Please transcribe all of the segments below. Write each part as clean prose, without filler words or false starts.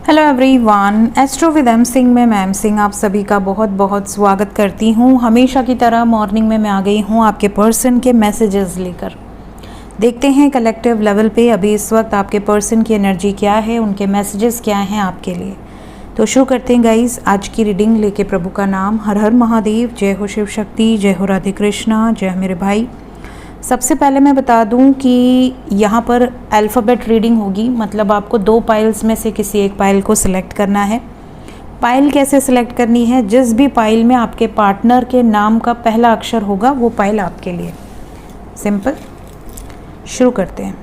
Hello everyone, astro with M Singh में ma'am Singh आप सभी का बहुत बहुत स्वागत करती हूँ। हमेशा की तरह मॉर्निंग में मैं आ गई हूँ आपके पर्सन के मैसेजेस लेकर। देखते हैं कलेक्टिव लेवल पे अभी इस वक्त आपके पर्सन की एनर्जी क्या है, उनके मैसेजेस क्या हैं आपके लिए। तो शुरू करते हैं गाइज आज की रीडिंग लेके प्रभु का नाम। हर हर महादेव, जय हो शिव शक्ति, जय हो राधे कृष्णा, जय मेरे भाई। सबसे पहले मैं बता दूं कि यहाँ पर अल्फ़ाबेट रीडिंग होगी, मतलब आपको दो पाइल्स में से किसी एक पाइल को सिलेक्ट करना है। पाइल कैसे सिलेक्ट करनी है? जिस भी पाइल में आपके पार्टनर के नाम का पहला अक्षर होगा वो पाइल आपके लिए। सिंपल। शुरू करते हैं।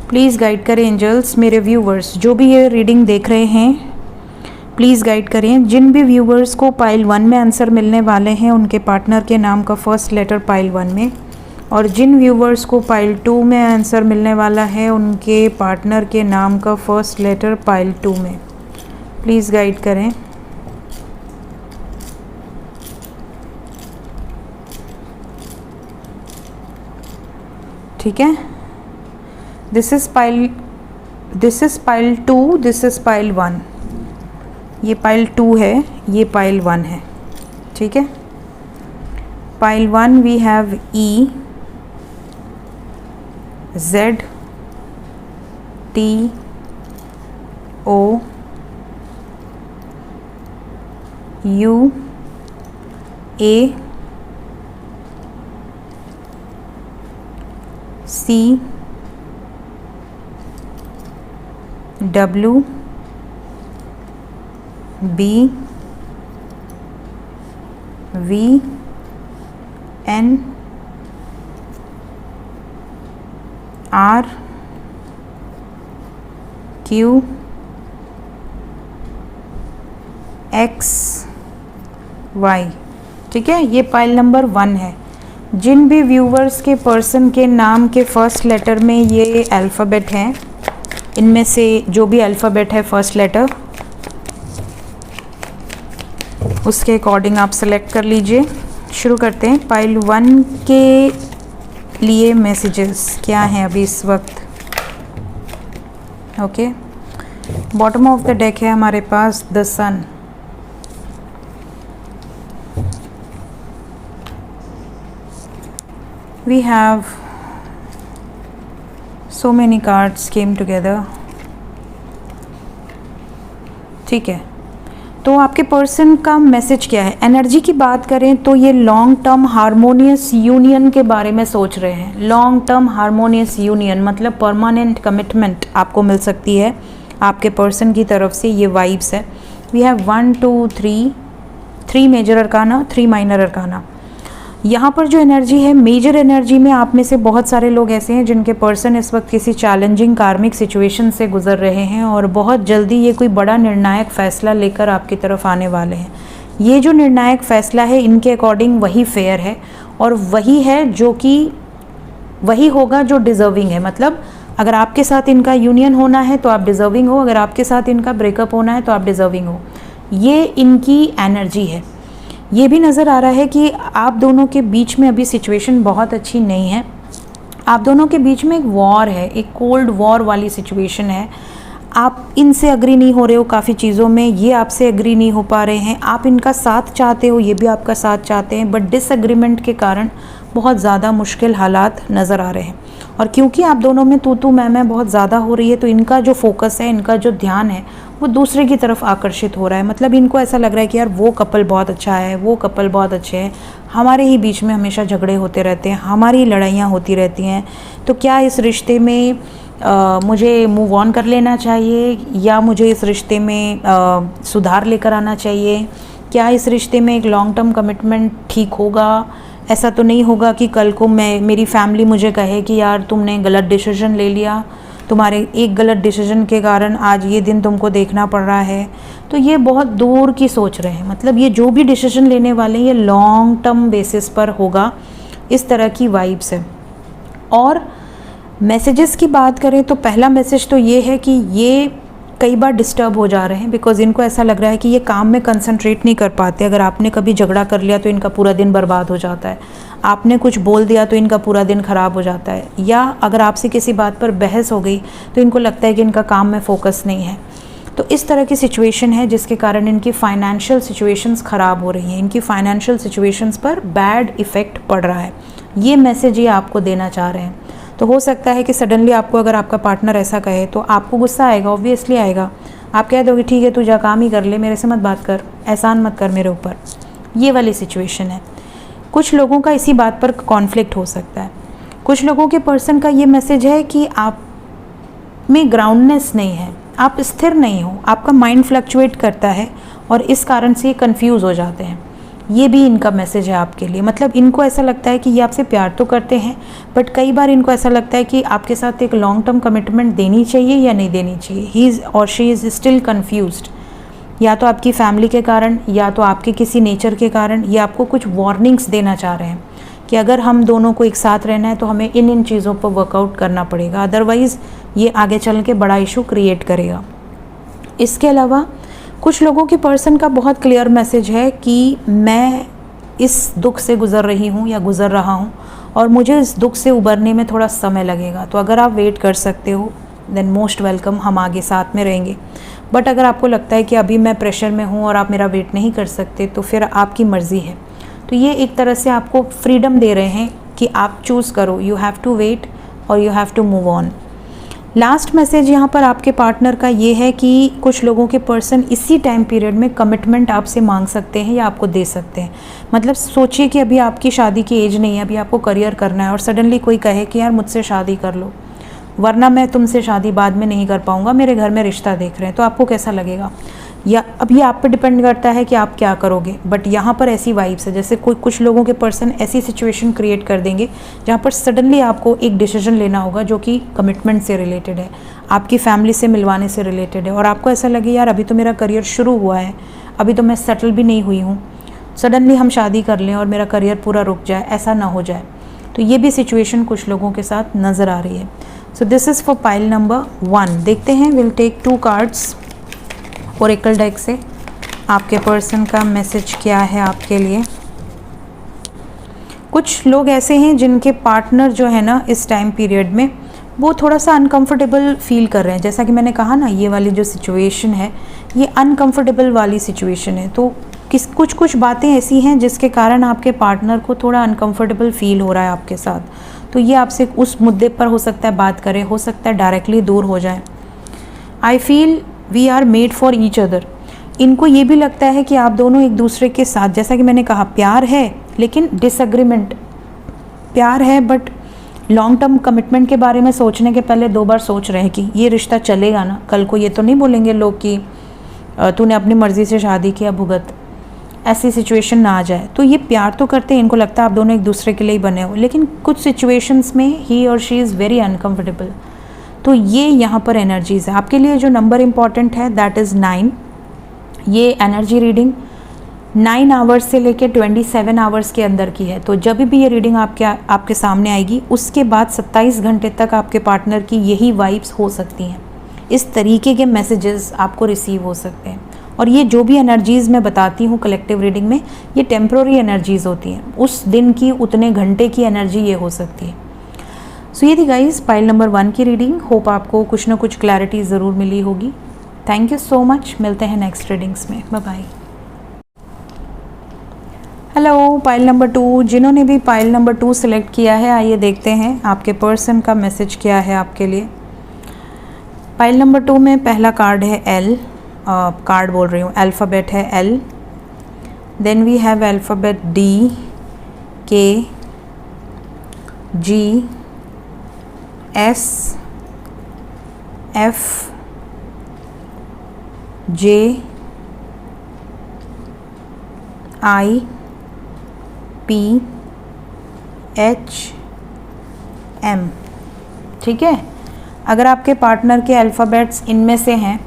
प्लीज़ गाइड करें एंजल्स मेरे व्यूवर्स, जो भी ये रीडिंग देख रहे हैं प्लीज़ गाइड करें। जिन भी व्यूवर्स को पाइल 1 में आंसर मिलने वाले हैं उनके पार्टनर के नाम का फर्स्ट लेटर पाइल 1 में, और जिन व्यूवर्स को पाइल 2 में आंसर मिलने वाला है उनके पार्टनर के नाम का फर्स्ट लेटर पाइल 2 में प्लीज़ गाइड करें। ठीक है, this is pile 2, this is pile 1। ये पाइल 2 है, ये पाइल 1 है। ठीक है, pile 1 we have E, Z, T, O, U, A, C, W, B, V, N, R, Q, X, Y। ठीक है, ये पाइल नंबर 1 है। जिन भी व्यूवर्स के पर्सन के नाम के फर्स्ट लेटर में ये अल्फ़ाबेट हैं, इनमें से जो भी अल्फ़ाबेट है फर्स्ट लेटर उसके अकॉर्डिंग आप सेलेक्ट कर लीजिए। शुरू करते हैं। पाइल 1 के लिए मैसेजेस क्या हैं अभी इस वक्त। Okay, bottom of the deck है हमारे पास the sun, we have so many cards came together. ठीक है, तो आपके पर्सन का मैसेज क्या है? एनर्जी की बात करें तो ये लॉन्ग टर्म हारमोनियस यूनियन के बारे में सोच रहे हैं। लॉन्ग टर्म हारमोनियस यूनियन मतलब परमानेंट कमिटमेंट आपको मिल सकती है आपके पर्सन की तरफ से। ये वाइब्स है। We have 1 2 3 major arcana, 3 minor arcana. यहाँ पर जो एनर्जी है, मेजर एनर्जी में आप में से बहुत सारे लोग ऐसे हैं जिनके पर्सन इस वक्त किसी चैलेंजिंग कार्मिक सिचुएशन से गुजर रहे हैं और बहुत जल्दी ये कोई बड़ा निर्णायक फ़ैसला लेकर आपकी तरफ आने वाले हैं। ये जो निर्णायक फ़ैसला है इनके अकॉर्डिंग वही फेयर है और वही है जो कि वही होगा जो डिज़र्विंग है। मतलब अगर आपके साथ इनका यूनियन होना है तो आप डिज़र्विंग हो, अगर आपके साथ इनका ब्रेकअप होना है तो आप डिज़र्विंग हो। ये इनकी एनर्जी है। ये भी नज़र आ रहा है कि आप दोनों के बीच में अभी सिचुएशन बहुत अच्छी नहीं है। आप दोनों के बीच में एक वॉर है, एक कोल्ड वॉर वाली सिचुएशन है। आप इनसे अग्री नहीं हो रहे हो काफ़ी चीज़ों में, ये आपसे अग्री नहीं हो पा रहे हैं। आप इनका साथ चाहते हो, ये भी आपका साथ चाहते हैं, बट डिसएग्रीमेंट के कारण बहुत ज़्यादा मुश्किल हालात नज़र आ रहे हैं। और क्योंकि आप दोनों में तू मैं बहुत ज़्यादा हो रही है तो इनका जो फोकस है, इनका जो ध्यान है वो दूसरे की तरफ आकर्षित हो रहा है। मतलब इनको ऐसा लग रहा है कि यार वो कपल बहुत अच्छा है, वो कपल बहुत अच्छे हैं, हमारे ही बीच में हमेशा झगड़े होते रहते हैं, हमारी लड़ाइयाँ होती रहती हैं। तो क्या इस रिश्ते में मुझे मूव ऑन कर लेना चाहिए या मुझे इस रिश्ते में सुधार लेकर आना चाहिए? क्या इस रिश्ते में एक लॉन्ग टर्म कमिटमेंट ठीक होगा? ऐसा तो नहीं होगा कि कल को मेरी फैमिली मुझे कहे कि यार तुमने गलत डिसीजन ले लिया, तुम्हारे एक गलत डिसीजन के कारण आज ये दिन तुमको देखना पड़ रहा है। तो ये बहुत दूर की सोच रहे हैं। मतलब ये जो भी डिसीजन लेने वाले हैं ये लॉन्ग टर्म बेसिस पर होगा, इस तरह की वाइब्स है। और मैसेजेस की बात करें तो पहला मैसेज तो ये है कि ये कई बार डिस्टर्ब हो जा रहे हैं बिकॉज इनको ऐसा लग रहा है कि ये काम में कंसंट्रेट नहीं कर पाते। अगर आपने कभी झगड़ा कर लिया तो इनका पूरा दिन बर्बाद हो जाता है, आपने कुछ बोल दिया तो इनका पूरा दिन ख़राब हो जाता है, या अगर आपसे किसी बात पर बहस हो गई तो इनको लगता है कि इनका काम में फोकस नहीं है। तो इस तरह की सिचुएशन है जिसके कारण इनकी फाइनेंशियल सिचुएशंस ख़राब हो रही हैं, इनकी फाइनेंशियल सिचुएशंस पर बैड इफ़ेक्ट पड़ रहा है। ये मैसेज ये आपको देना चाह रहे हैं। तो हो सकता है कि सडनली आपको अगर आपका पार्टनर ऐसा कहे तो आपको गुस्सा आएगा, ऑब्वियसली आएगा। आप कह दोगे ठीक है तू जा काम ही कर ले, मेरे से मत बात कर, एहसान मत कर मेरे ऊपर। ये वाली सिचुएशन है। कुछ लोगों का इसी बात पर कॉन्फ्लिक्ट हो सकता है। कुछ लोगों के पर्सन का ये मैसेज है कि आप में ग्राउंडनेस नहीं है, आप स्थिर नहीं हो, आपका माइंड फ्लक्चुएट करता है और इस कारण से ये कंफ्यूज हो जाते हैं। ये भी इनका मैसेज है आपके लिए। मतलब इनको ऐसा लगता है कि ये आपसे प्यार तो करते हैं, बट कई बार इनको ऐसा लगता है कि आपके साथ एक लॉन्ग टर्म कमिटमेंट देनी चाहिए या नहीं देनी चाहिए। ही इज़ और शी इज़ स्टिल कन्फ्यूज्ड, या तो आपकी फैमिली के कारण या तो आपके किसी नेचर के कारण। ये आपको कुछ वार्निंग्स देना चाह रहे हैं कि अगर हम दोनों को एक साथ रहना है तो हमें इन इन चीज़ों पर वर्कआउट करना पड़ेगा, अदरवाइज़ ये आगे चल के बड़ा इशू क्रिएट करेगा। इसके अलावा कुछ लोगों के पर्सन का बहुत क्लियर मैसेज है कि मैं इस दुख से गुज़र रही हूँ या गुज़र रहा हूँ और मुझे इस दुख से उबरने में थोड़ा समय लगेगा। तो अगर आप वेट कर सकते हो देन मोस्ट वेलकम, हम आगे साथ में रहेंगे। बट अगर आपको लगता है कि अभी मैं प्रेशर में हूँ और आप मेरा वेट नहीं कर सकते तो फिर आपकी मर्ज़ी है। तो ये एक तरह से आपको फ्रीडम दे रहे हैं कि आप चूज़ करो, यू हैव टू वेट और you have to move on. Last message यहाँ पर आपके पार्टनर का ये है कि कुछ लोगों के पर्सन इसी टाइम पीरियड में कमिटमेंट आपसे मांग सकते हैं या आपको दे सकते हैं। मतलब सोचिए कि अभी आपकी शादी की एज नहीं है, अभी आपको करियर करना है और सडनली कोई कहे कि यार मुझसे शादी कर लो वरना मैं तुमसे शादी बाद में नहीं कर पाऊँगा, मेरे घर में रिश्ता देख रहे हैं। तो आपको कैसा लगेगा? या अब ये आप पे डिपेंड करता है कि आप क्या करोगे। बट यहाँ पर ऐसी वाइब्स है जैसे कुछ लोगों के पर्सन ऐसी सिचुएशन क्रिएट कर देंगे जहाँ पर सडनली आपको एक डिसीजन लेना होगा जो कि कमिटमेंट से रिलेटेड है, आपकी फैमिली से मिलवाने से रिलेटेड है, और आपको ऐसा लगे यार अभी तो मेरा करियर शुरू हुआ है, अभी तो मैं सेटल भी नहीं हुई हूँ, सडनली हम शादी कर लें और मेरा करियर पूरा रुक जाए, ऐसा ना हो जाए। तो ये भी सिचुएशन कुछ लोगों के साथ नज़र आ रही है। So this is for pile number 1। देखते हैं, will take 2 cards oracle deck से आपके पर्सन का मैसेज क्या है आपके लिए। कुछ लोग ऐसे हैं जिनके पार्टनर जो है ना इस टाइम पीरियड में वो थोड़ा सा अनकंफर्टेबल फील कर रहे हैं। जैसा कि मैंने कहा ना, ये वाली जो सिचुएशन है ये अनकंफर्टेबल वाली सिचुएशन है। तो कुछ बातें ऐसी हैं जिसके कारण आपके पार्टनर को थोड़ा अनकंफर्टेबल फील हो रहा है आपके साथ। तो ये आपसे उस मुद्दे पर हो सकता है बात करें, हो सकता है डायरेक्टली दूर हो जाए। I feel we are made for each other. इनको ये भी लगता है कि आप दोनों एक दूसरे के साथ, जैसा कि मैंने कहा, प्यार है लेकिन डिसएग्रीमेंट। प्यार है बट लॉन्ग टर्म कमिटमेंट के बारे में सोचने के पहले 2 बार सोच रहे हैं कि ये रिश्ता चलेगा ना। कल को ये तो नहीं बोलेंगे लोग कि तूने अपनी मर्ज़ी से शादी किया, भुगत, ऐसी सिचुएशन ना आ जाए। तो ये प्यार तो करते हैं, इनको लगता है आप दोनों एक दूसरे के लिए ही बने हो, लेकिन कुछ सिचुएशंस में ही और शी इज़ वेरी अनकम्फर्टेबल। तो ये यहाँ पर एनर्जीज़ है आपके लिए। जो नंबर इम्पॉर्टेंट है दैट इज़ 9। ये एनर्जी रीडिंग 9 आवर्स से लेकर 27 आवर्स के अंदर की है। तो जब भी ये रीडिंग आपके सामने आएगी उसके बाद 27 घंटे तक आपके पार्टनर की यही वाइब्स हो सकती हैं। इस तरीके के मैसेजेस आपको रिसीव हो सकते हैं। और ये जो भी एनर्जीज़ मैं बताती हूँ कलेक्टिव रीडिंग में, ये टेम्प्रोरी एनर्जीज़ होती हैं, उस दिन की उतने घंटे की एनर्जी ये हो सकती है। सो ये थी गाइज पाइल नंबर 1 की रीडिंग। होप आपको कुछ ना कुछ क्लैरिटी ज़रूर मिली होगी। Thank you so much. मिलते हैं नेक्स्ट रीडिंग्स में। Bye bye. Hello pile number 2, जिन्होंने भी पाइल नंबर 2 सिलेक्ट किया है, आइए देखते हैं आपके पर्सन का मैसेज क्या है आपके लिए। पाइल नंबर 2 में पहला कार्ड है एल, कार्ड बोल रही हूँ, अल्फ़ाबेट है L. Then we have alphabet D, K, G, S, F, J, I, P, H, M. ठीक है, अगर आपके पार्टनर के अल्फ़ाबेट्स इनमें से हैं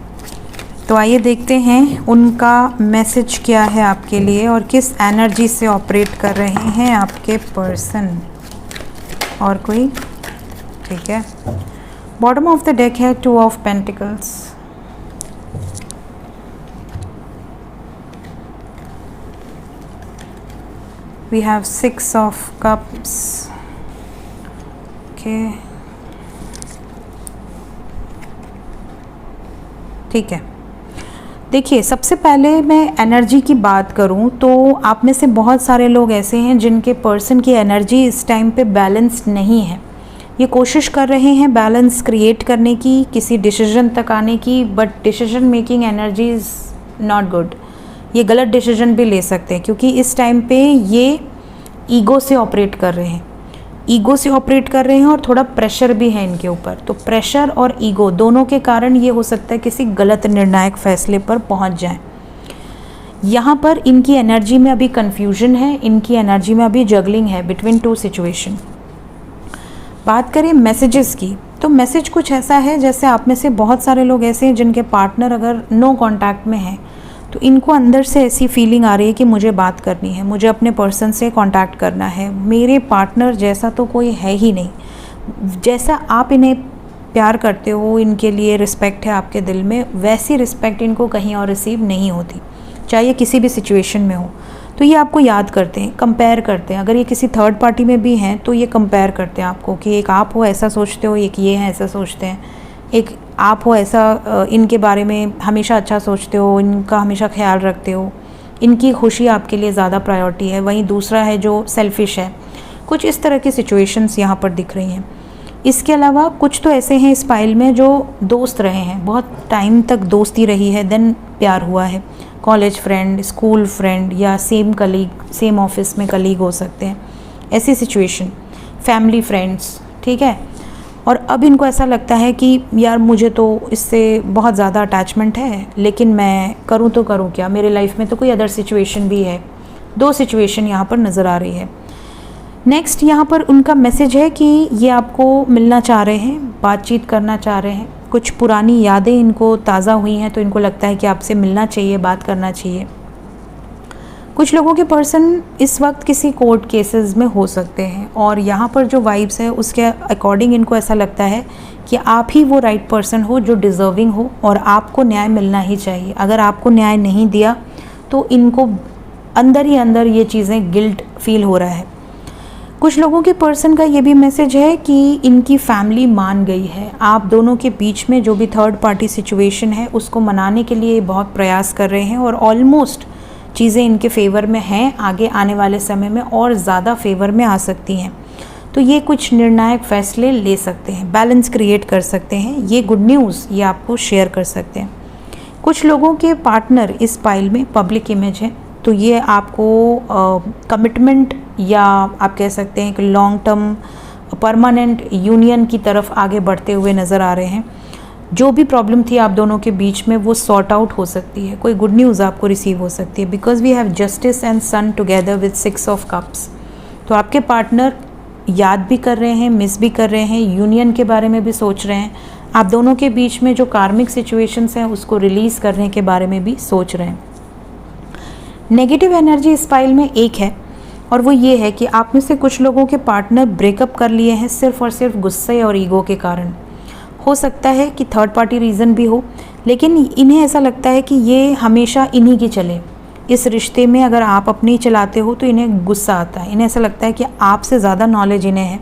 तो आइए देखते हैं उनका मैसेज क्या है आपके लिए और किस एनर्जी से ऑपरेट कर रहे हैं आपके पर्सन। और कोई? ठीक है, बॉटम ऑफ द डेक है 2 of pentacles, we have 6 of cups. Okay, ठीक है, देखिए, सबसे पहले मैं एनर्जी की बात करूं तो आप में से बहुत सारे लोग ऐसे हैं जिनके पर्सन की एनर्जी इस टाइम पे बैलेंस नहीं है। ये कोशिश कर रहे हैं बैलेंस क्रिएट करने की, किसी डिसीजन तक आने की, but decision making energy is not good. ये गलत डिसीजन भी ले सकते हैं क्योंकि इस टाइम पे ये ईगो से ऑपरेट कर रहे हैं, ईगो से ऑपरेट कर रहे हैं और थोड़ा प्रेशर भी है इनके ऊपर। तो प्रेशर और ईगो दोनों के कारण ये हो सकता है किसी गलत निर्णायक फैसले पर पहुंच जाएं। यहाँ पर इनकी एनर्जी में अभी कन्फ्यूजन है, इनकी एनर्जी में अभी जगलिंग है बिटवीन टू सिचुएशन। बात करें मैसेजेस की, तो मैसेज कुछ ऐसा है जैसे आप में से बहुत सारे लोग ऐसे हैं जिनके पार्टनर अगर नो कांटेक्ट में हैं तो इनको अंदर से ऐसी फीलिंग आ रही है कि मुझे बात करनी है, मुझे अपने पर्सन से कांटेक्ट करना है, मेरे पार्टनर जैसा तो कोई है ही नहीं। जैसा आप इन्हें प्यार करते हो, इनके लिए रिस्पेक्ट है आपके दिल में, वैसी रिस्पेक्ट इनको कहीं और रिसीव नहीं होती, चाहे किसी भी सिचुएशन में हो। तो ये आपको याद करते हैं, कंपेयर करते हैं। अगर ये किसी थर्ड पार्टी में भी हैं तो ये कंपेयर करते हैं आपको कि एक आप हो ऐसा सोचते हो, एक ये है ऐसा सोचते हैं, एक आप हो ऐसा इनके बारे में हमेशा अच्छा सोचते हो, इनका हमेशा ख्याल रखते हो, इनकी खुशी आपके लिए ज़्यादा प्रायोरिटी है। वहीं दूसरा है जो सेल्फिश है। कुछ इस तरह की सिचुएशंस यहाँ पर दिख रही हैं। इसके अलावा कुछ तो ऐसे हैं इस फाइल में जो दोस्त रहे हैं, बहुत टाइम तक दोस्ती रही है, देन प्यार हुआ है। कॉलेज फ्रेंड, स्कूल फ्रेंड या सेम कलीग, सेम ऑफिस में कलीग हो सकते हैं, ऐसी सिचुएशन। फैमिली फ्रेंड्स, ठीक है। और अब इनको ऐसा लगता है कि यार मुझे तो इससे बहुत ज़्यादा अटैचमेंट है, लेकिन मैं करूँ तो करूँ क्या, मेरे लाइफ में तो कोई अदर सिचुएशन भी है। दो सिचुएशन यहाँ पर नज़र आ रही है। नेक्स्ट यहाँ पर उनका मैसेज है कि ये आपको मिलना चाह रहे हैं, बातचीत करना चाह रहे हैं। कुछ पुरानी यादें इनको ताज़ा हुई हैं तो इनको लगता है कि आपसे मिलना चाहिए, बात करना चाहिए। कुछ लोगों के पर्सन इस वक्त किसी कोर्ट केसेस में हो सकते हैं और यहाँ पर जो वाइब्स है उसके अकॉर्डिंग इनको ऐसा लगता है कि आप ही वो राइट पर्सन हो जो डिज़र्विंग हो और आपको न्याय मिलना ही चाहिए। अगर आपको न्याय नहीं दिया तो इनको अंदर ही अंदर ये चीज़ें गिल्ट फील हो रहा है। कुछ लोगों के पर्सन का ये भी मैसेज है कि इनकी फैमिली मान गई है। आप दोनों के बीच में जो भी थर्ड पार्टी सिचुएशन है उसको मनाने के लिए बहुत प्रयास कर रहे हैं और ऑलमोस्ट चीज़ें इनके फेवर में हैं, आगे आने वाले समय में और ज़्यादा फेवर में आ सकती हैं। तो ये कुछ निर्णायक फैसले ले सकते हैं, बैलेंस क्रिएट कर सकते हैं। ये गुड न्यूज़ ये आपको शेयर कर सकते हैं। कुछ लोगों के पार्टनर इस फाइल में पब्लिक इमेज है, तो ये आपको कमिटमेंट या आप कह सकते हैं कि लॉन्ग टर्म परमानेंट यूनियन की तरफ आगे बढ़ते हुए नज़र आ रहे हैं। जो भी प्रॉब्लम थी आप दोनों के बीच में वो सॉर्ट आउट हो सकती है, कोई गुड न्यूज़ आपको रिसीव हो सकती है, because we have justice and sun together with 6 of cups. तो आपके पार्टनर याद भी कर रहे हैं, मिस भी कर रहे हैं, यूनियन के बारे में भी सोच रहे हैं। आप दोनों के बीच में जो कार्मिक सिचुएशंस हैं उसको रिलीज़ करने के बारे में भी सोच रहे हैं। नेगेटिव एनर्जी इस फाइल में एक है और वो ये है कि आप में से कुछ लोगों के पार्टनर ब्रेकअप कर लिए हैं सिर्फ और सिर्फ गुस्से और ईगो के कारण। हो सकता है कि थर्ड पार्टी रीज़न भी हो, लेकिन इन्हें ऐसा लगता है कि ये हमेशा इन्हीं की चले। इस रिश्ते में अगर आप अपनी चलाते हो तो इन्हें गुस्सा आता है। इन्हें ऐसा लगता है कि आपसे ज़्यादा नॉलेज इन्हें है,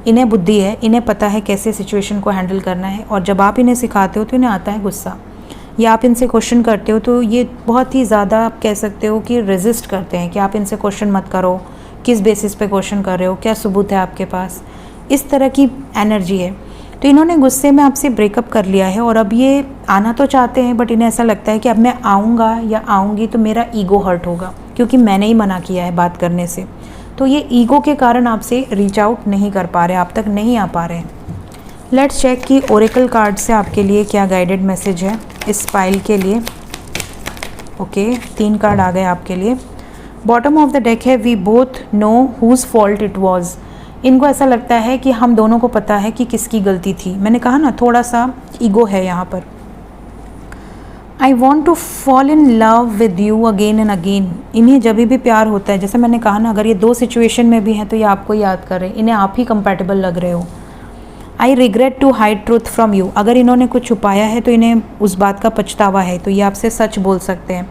इन्हें बुद्धि है, इन्हें पता है कैसे सिचुएशन को हैंडल करना है, और जब आप इन्हें सिखाते हो तो इन्हें आता है गुस्सा। या आप इनसे क्वेश्चन करते हो तो ये बहुत ही ज़्यादा आप कह सकते हो कि रेजिस्ट करते हैं कि आप इनसे क्वेश्चन मत करो, किस बेसिस पे क्वेश्चन कर रहे हो, क्या सबूत है आपके पास, इस तरह की एनर्जी है। तो इन्होंने गुस्से में आपसे ब्रेकअप कर लिया है और अब ये आना तो चाहते हैं बट इन्हें ऐसा लगता है कि अब मैं आऊँगा या आऊँगी तो मेरा ईगो हर्ट होगा क्योंकि मैंने ही मना किया है बात करने से। तो ये ईगो के कारण आपसे रीच आउट नहीं कर पा रहे, आप तक नहीं आ पा रहे हैं। लेट्स चेक कि ओरेकल कार्ड से आपके लिए क्या गाइडेड मैसेज है इस फाइल के लिए। ओके, 3 कार्ड आ गए आपके लिए। बॉटम ऑफ द डेक है we both know whose fault it was. इनको ऐसा लगता है कि हम दोनों को पता है कि किसकी गलती थी। मैंने कहा ना थोड़ा सा ईगो है यहाँ पर। I want to fall in love with you again and again. इन्हें जब भी प्यार होता है, जैसे मैंने कहा ना, अगर ये 2 सिचुएशन में भी हैं तो ये आपको याद कर रहे हैं, इन्हें आप ही कंपैटिबल लग रहे हो। I regret to hide truth from you. अगर इन्होंने कुछ छुपाया है तो इन्हें उस बात का पछतावा है, तो ये आपसे सच बोल सकते हैं।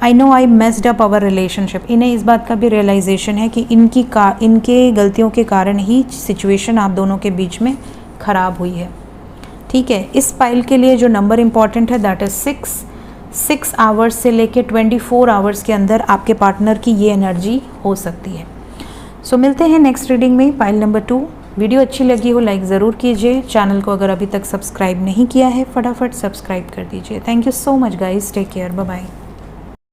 I know I messed up our relationship. इन्हें इस बात का भी रियलाइजेशन है कि इनके गलतियों के कारण ही सिचुएशन आप दोनों के बीच में ख़राब हुई है। ठीक है, इस फाइल के लिए जो नंबर इम्पॉर्टेंट है दैट इज़ 6। 6 आवर्स से लेके 24 आवर्स के अंदर आपके पार्टनर की ये एनर्जी हो सकती है। सो मिलते हैं नेक्स्ट रीडिंग में, पाइल नंबर 2। वीडियो अच्छी लगी हो लाइक ज़रूर कीजिए, चैनल को अगर अभी तक सब्सक्राइब नहीं किया है फटाफट सब्सक्राइब कर दीजिए। Thank you so much guys, take care, bye bye.